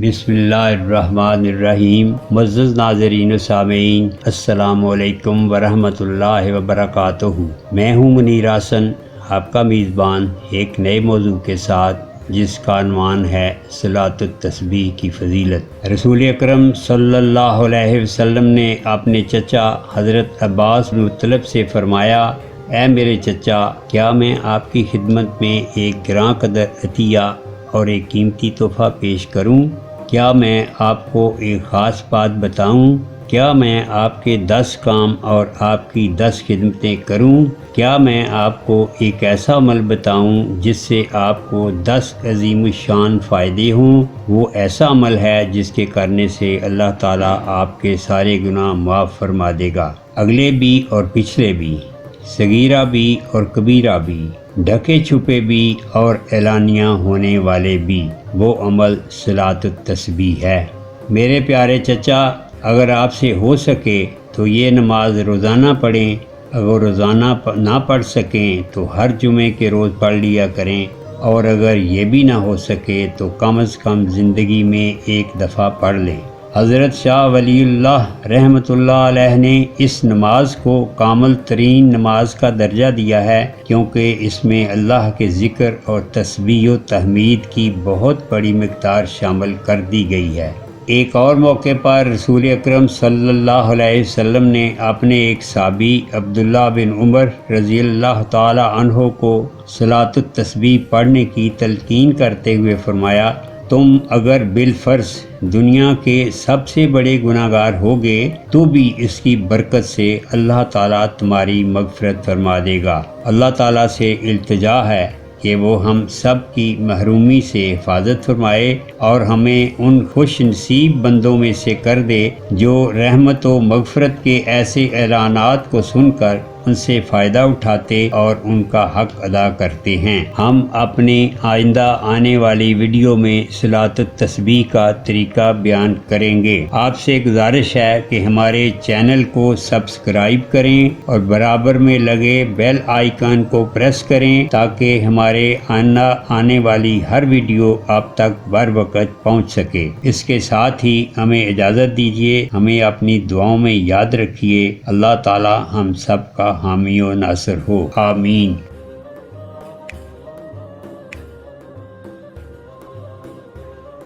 بسم اللہ الرحمن الرحیم۔ معزز ناظرین و سامعین، السلام علیکم ورحمۃ اللہ وبرکاتہ۔ میں ہوں منیر حسن، آپ کا میزبان، ایک نئے موضوع کے ساتھ جس کا عنوان ہے صلاۃ-ے-تسبیح کی فضیلت۔ رسول اکرم صلی اللہ علیہ وسلم نے اپنے چچا حضرت عباس بن مطلب سے فرمایا، اے میرے چچا، کیا میں آپ کی خدمت میں ایک گراں قدر عطیہ اور ایک قیمتی تحفہ پیش کروں؟ کیا میں آپ کو ایک خاص بات بتاؤں؟ کیا میں آپ کے 10 کام اور آپ کی 10 خدمتیں کروں؟ کیا میں آپ کو ایک ایسا عمل بتاؤں جس سے آپ کو 10 عظیم الشان فائدے ہوں؟ وہ ایسا عمل ہے جس کے کرنے سے اللہ تعالیٰ آپ کے سارے گناہ معاف فرما دے گا، اگلے بھی اور پچھلے بھی، صغیرہ بھی اور کبیرہ بھی، ڈھکے چھپے بھی اور اعلانیہ ہونے والے بھی۔ وہ عمل صلاۃ-ے-تسبیح ہے۔ میرے پیارے چچا، اگر آپ سے ہو سکے تو یہ نماز روزانہ پڑھیں، اگر روزانہ نہ پڑھ سکیں تو ہر جمعے کے روز پڑھ لیا کریں، اور اگر یہ بھی نہ ہو سکے تو کم از کم زندگی میں ایک دفعہ پڑھ لیں۔ حضرت شاہ ولی اللہ رحمۃ اللہ علیہ نے اس نماز کو کامل ترین نماز کا درجہ دیا ہے، کیونکہ اس میں اللہ کے ذکر اور تسبیح و تحمید کی بہت بڑی مقدار شامل کر دی گئی ہے۔ ایک اور موقع پر رسول اکرم صلی اللہ علیہ وسلم نے اپنے ایک صحابی عبداللہ بن عمر رضی اللہ تعالی عنہ کو صلاۃ-ے-تسبیح پڑھنے کی تلقین کرتے ہوئے فرمایا، تم اگر بالفرض دنیا کے سب سے بڑے گناہ گار ہوگے تو بھی اس کی برکت سے اللہ تعالیٰ تمہاری مغفرت فرما دے گا۔ اللہ تعالیٰ سے التجا ہے کہ وہ ہم سب کی محرومی سے حفاظت فرمائے اور ہمیں ان خوش نصیب بندوں میں سے کر دے جو رحمت و مغفرت کے ایسے اعلانات کو سن کر ان سے فائدہ اٹھاتے اور ان کا حق ادا کرتے ہیں۔ ہم اپنے آئندہ آنے والی ویڈیو میں صلاۃ-ے-تسبیح کا طریقہ بیان کریں گے۔ آپ سے گزارش ہے کہ ہمارے چینل کو سبسکرائب کریں اور برابر میں لگے بیل آئیکن کو پریس کریں تاکہ ہمارے آئندہ آنے والی ہر ویڈیو آپ تک بر وقت پہنچ سکے۔ اس کے ساتھ ہی ہمیں اجازت دیجیے، ہمیں اپنی دعاؤں میں یاد رکھیے۔ اللہ تعالی ہم سب کا حامی و ناصر ہو، آمین۔